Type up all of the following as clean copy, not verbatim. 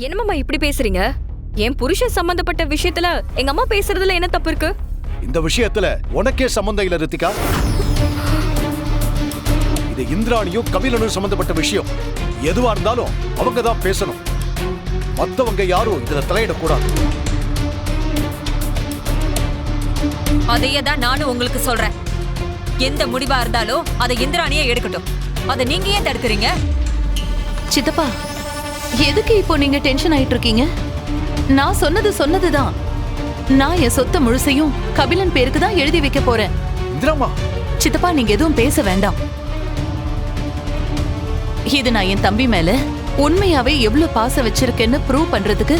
என்னமாமா இப்படி பேசுறீங்க? என் புருஷன் சம்பந்தப்பட்ட விஷயத்துல எங்க அம்மா பேசுறதுல என்ன தப்பு இருக்கு? இந்த விஷயத்துல உனக்கே சம்பந்தம் இல்ல ரித்திகா. இது இந்திராணியும் கபிலனும் சம்பந்தப்பட்ட விஷயம். எதுவா இருந்தாலும் அவங்க தான் பேசணும். மத்தவங்க யாரும் இதுல தலையிடக்கூடாது. அதையே தான் நானும் உங்களுக்கு சொல்றேன். எந்த முடிவா இருந்தாலும் அதை இந்திராணியே எடுக்கட்டும். அதை நீங்க ஏன் தடுக்கிறீங்க? சித்தப்பா, எதுக்கு இப்போ நீங்க டென்ஷன் ஆயிட்டு இருக்கீங்க? நான் சொன்னதுதான். நான் என் சொத்தை முழுசையும் கபிலன் பேருக்கு தான் எழுதி வைக்க போறேன். இந்திராமா, சித்தப்பா நீங்க எதுவும் பேச வேண்டாம். இது நான் என் தம்பி மேல உண்மையாவே எவ்வளவு பாசம் வச்சிருக்கேன்னு ப்ரூவ் பண்றதுக்கு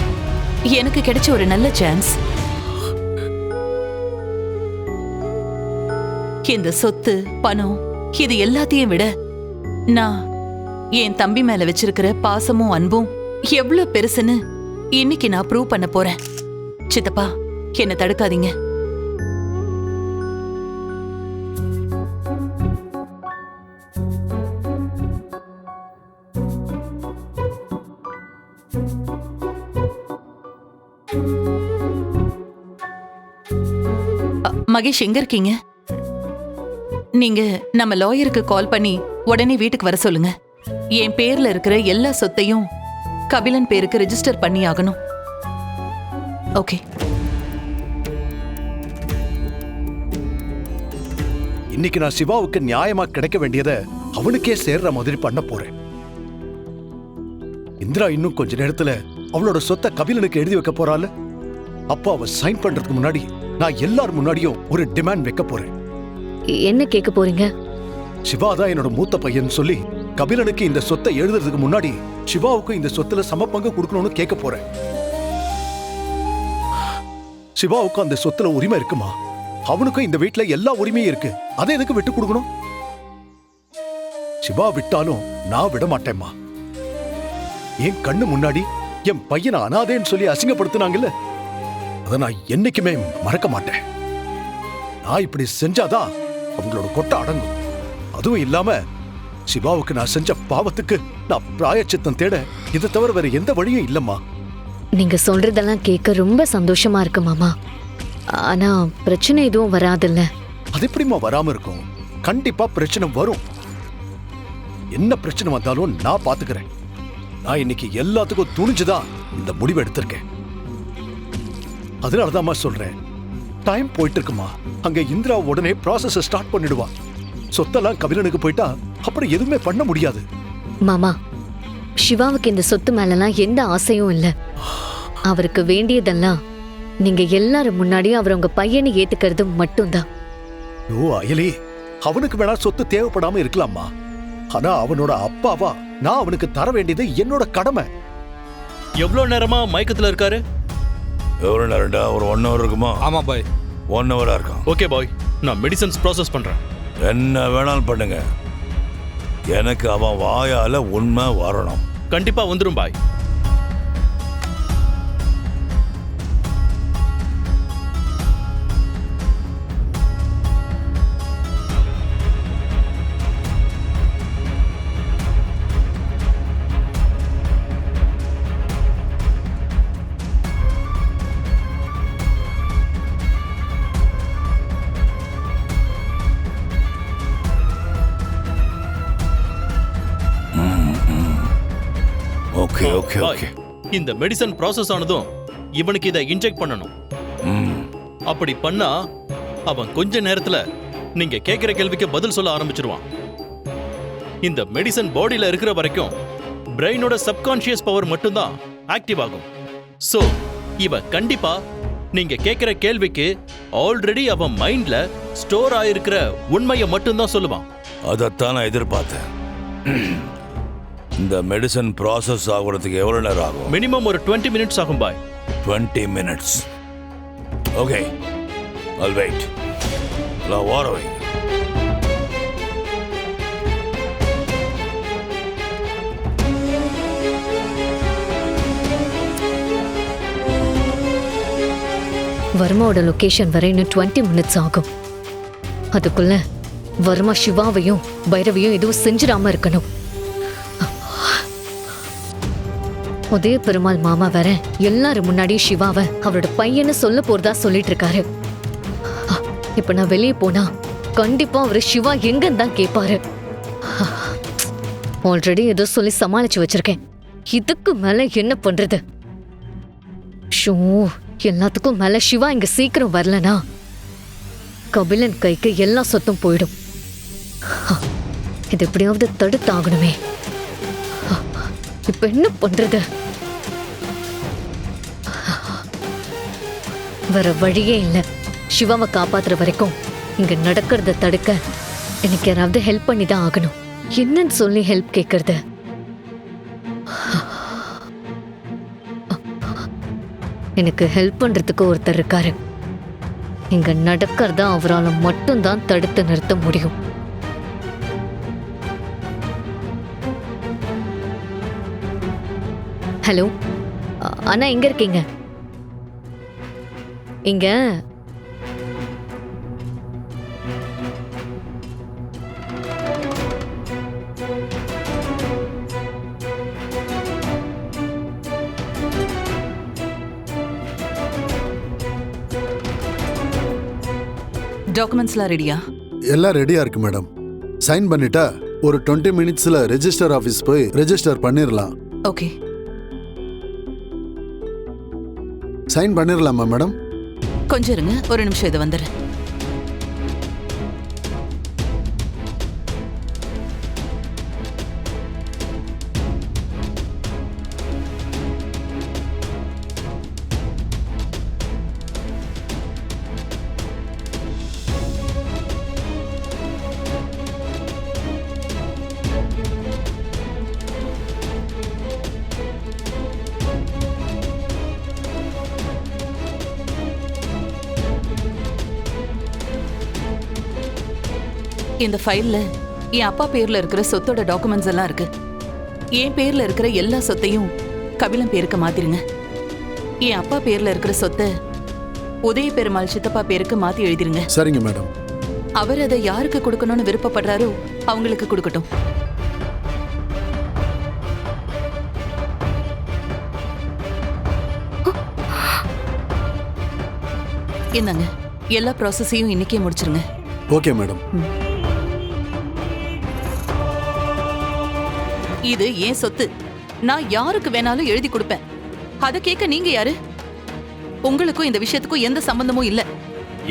எனக்கு கிடைச்ச ஒரு நல்ல சான்ஸ். இந்த சொத்து, பணம், இது எல்லாத்தையும் விட நான் என் தம்பி மேல வச்சிருக்கிற பாசமும் அன்பும் எவ்வளவு பெருசுன்னு இன்னைக்கு நான் ப்ரூவ் பண்ண போறேன். சித்தப்பா, என்ன தடுக்காதீங்க. மகேஷ் எங்க இருக்கீங்க? நீங்க நம்ம லாயருக்கு கால் பண்ணி உடனே வீட்டுக்கு வர சொல்லுங்க. என் பேர்ல இருக்கிற எல்லா சொத்தையும் கபிலன் பேருக்கு ரெஜிஸ்டர் பண்ணி ஆகணும். ஓகே. இன்னைக்கு நான் சிவாவுக்கு நியாயமா கிடைக்க வேண்டியதை அவனுக்கே சேர்ற மாதிரி பண்ண போறேன். இந்திரா இன்னும் கொஞ்ச நேரத்துல அவளோட சொத்தை கபிலனுக்கு எழுதி வைக்க போறாள். அப்போ அவ சைன் பண்றதுக்கு முன்னாடி நான் எல்லார் முன்னாடியும் ஒரு டிமாண்ட் வைக்க போறேன். என்ன கேட்க போறீங்க? சிவா தான் என்னோட மூத்த பையன் சொல்லி கபிலனுக்கு இந்த சொத்தை எழுதுறதுக்கு முன்னாடி சிவாவுக்கு இந்த சொத்துல சமபங்கு கொடுக்கணும்னு கேட்க போறேன். சிவாவுக்கு அந்த சொத்துல உரிமை இருக்குமா? அவனுக்கும் இந்த வீட்டுல எல்லா உரிமையும் இருக்கு. அதை எதுக்கு விட்டு கொடுக்கணும்? சிவா விட்டாலும் நான் விட மாட்டேம்மா. என் கண்ணு முன்னாடி என் பையனை அனாதேன்னு சொல்லி அசிங்கப்படுத்தினாங்கல்ல, அதை நான் என்னைக்குமே மறக்க மாட்டேன். நான் இப்படி செஞ்சாதான் அவங்களோட கொட்டை அடங்கும். அதுவும் இல்லாம சிவாவுக்கு நான் செஞ்ச பாவத்துக்கு நான் பிராயச்சித்தம் தேட இதை தவிர வேற எந்த வழியும் இல்லம்மா. நீங்க சொல்றதெல்லாம் கேட்க ரொம்ப சந்தோஷமா இருக்கு மாமா. ஆனா பிரச்சனை எதுவும் வராதுல்ல? அது எப்படிமா வராம இருக்கும்? கண்டிப்பா பிரச்சனை வரும். என்ன பிரச்சனை வந்தாலும் நான் பாத்துக்கிறேன். நான் இன்னைக்கு எல்லாத்துக்கும் துணிஞ்சுதான் இந்த முடிவு எடுத்திருக்கேன். அதனாலதான் சொல்றேன், டைம் போயிட்டு இருக்குமா. அங்க இந்திரா உடனே ப்ராசஸ் ஸ்டார்ட் பண்ணிடுவா. சொத்தெல்லாம் கபிலனுக்கு போயிட்டா அப்புறம் எதுவுமே பண்ண முடியாது. மாமா, சிவாவுக்கு இந்த சொத்து மேலலாம் எந்த ஆசையும் இல்ல. அவருக்கு வேண்டியதெல்லாம் நீங்க எல்லாரும் முன்னாடியும் அவர் உங்க பையனை ஏத்துக்கிறது மட்டும்தான். ஓ அயலி, அவனுக்கு வேணா சொத்து தேவைப்படாம இருக்கலாமா. ஆனா அவனோட அப்பாவா நான் அவனுக்கு தர வேண்டியது என்னோட கடமை. எவ்வளவு நேரமா மயக்கத்துல இருக்காரு? எவ்வளவு நேரம்டா? ஒரு 1 hour இருக்குமா? ஆமா பாய், 1 hour இருக்கும். ஓகே பாய், நான் மெடிசன்ஸ் ப்ராசஸ் பண்றேன். என்ன வேணாலும் பண்ணுங்க, எனக்கு அவன் வாயால உண்மை வரணும். கண்டிப்பா வந்துரும் பாய். Okay okay okay. இந்த மெடிசன் ப்ராசஸ் ஆனதும் இவனுக்கு இதை இன்ஜெக்ட் பண்ணணும். அப்படி பண்ணா அவன் கொஞ்ச நேரத்துல நீங்க கேட்கிற கேள்விக்கு பதில் சொல்ல ஆரம்பிச்சிருவான். இந்த மெடிசன் பாடியில இருக்கிற வரைக்கும் பிரெயினோட சப்கான்ஷியஸ் பவர் மட்டும்தான் ஆக்டிவ் ஆகும். சோ இவன் கண்டிப்பா நீங்க கேட்கிற கேள்விக்கு ஆல்ரெடி அவன் மைண்ட்ல ஸ்டோர் ஆயிருக்கிற உண்மையை மட்டும்தான் சொல்லுவான். அதைத்தான் நான் எதிர்பார்த்தேன். இந்த மெடிசன் ப்ராசஸ் ஆகுறதுக்கு எவ்வளவு நேரம் ஆகும்? மினிமம் ஒரு 20 minutes ஆகும் பாய். 20 minutes. Okay, I'll wait. நான் வரேன். வர்மாவோட லொகேஷன் வரை இன்னும் 20 minutes ஆகும். அதுக்குள்ள வர்மா சிவாவையும் பைரவியும் எதுவும் செஞ்சிடாம இருக்கணும். உதய பெருமாள் மாமா வேற எல்லாரும் முன்னாடி சிவாவை அவரோட பையன்னு சொல்ல போறதா சொல்லிட்டு இருக்காரு. இப்ப நான் வெளியே போனா கண்டிப்பா அவரு சிவா எங்கன்னு தான் கேட்பாரு. ஆல்ரெடி ஏதோ சொல்லி சமாளிச்சு வச்சிருக்கேன். இதுக்கு மேல என்ன பண்றது? ஷோ, எல்லாத்துக்கும் மேல சிவா இங்க சீக்கிரம் வரலனா கபிலன் கைக்கு எல்லா சொத்தும் போயிடும். இது எப்படியாவது தடுத்தாகணுமே. இப்ப என்ன பண்றது? வேற வழியே இல்ல. சிவாவை காப்பாத்துற வரைக்கும் இங்க நடக்கிறத தடுக்க எனக்கு யாராவது ஹெல்ப் பண்ணி தான் ஆகணும். என்னன்னு சொல்லி ஹெல்ப் கேட்கறது? எனக்கு ஹெல்ப் பண்றதுக்கு ஒருத்தர் இருக்காரு. இங்க நடக்கிறத அவரால் மட்டும்தான் தடுத்து நிறுத்த முடியும். ஹலோ அண்ணா, எங்க இருக்கீங்க? இங்க டாக்குமெண்ட்ஸ்லாம் ரெடியா? எல்லாம் ரெடியா இருக்கு மேடம். சைன் பண்ணிட்டா ஒரு 20 மினிட்ஸ்ல ரெஜிஸ்டர் ஆபீஸ் போய் ரெஜிஸ்டர் பண்ணிரலாம். ஓகே. சைன் பண்ணிரலாமா மேடம்? கொஞ்சம் இருங்க, ஒரு நிமிஷம் இதை வந்துடுறேன். இந்த ஃபைல்ல என் அப்பா பேர்ல இருக்கிற சொத்தோட டாக்குமெண்ட்ஸ் எல்லாம் இருக்கு. என் பேர்ல இருக்கிற எல்லா சொத்தையும் கபிலன் பேருக்கு மாத்திருங்க. என் அப்பா பேர்ல இருக்கிற சொத்தை உதய பெருமாள் சித்தப்பா பேருக்கு மாத்தி எழுதிருங்க. சரிங்க மேடம். அவர் அதை யாருக்கு கொடுக்கணும்னு விருப்பப்படுறாரோ அவங்களுக்கு கொடுக்கட்டும். என்னங்க, எல்லா ப்ராசஸையும் இன்னைக்கே முடிச்சிருங்க. Okay madam. இது ஏன் சொத்து. நான் யாருக்கு வேணாலும் எழுதி கொடுப்பேன். அதை கேட்க நீங்க யாரு? உங்களுக்கும் இந்த விஷயத்துக்கும் எந்த சம்பந்தமும் இல்ல.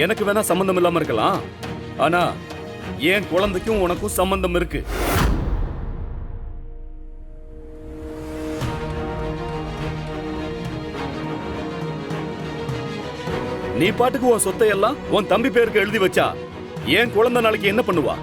எனக்கு வேணா சம்பந்தம் இல்லாம இருக்கலாம், ஆனா என் குழந்தைக்கும் உனக்கும் சம்பந்தம் இருக்கு. நீ பாட்டுக்கு உன் சொத்தை எல்லாம் உன் தம்பி பேருக்கு எழுதி வச்சா என் குழந்தை நாளைக்கு என்ன பண்ணுவா?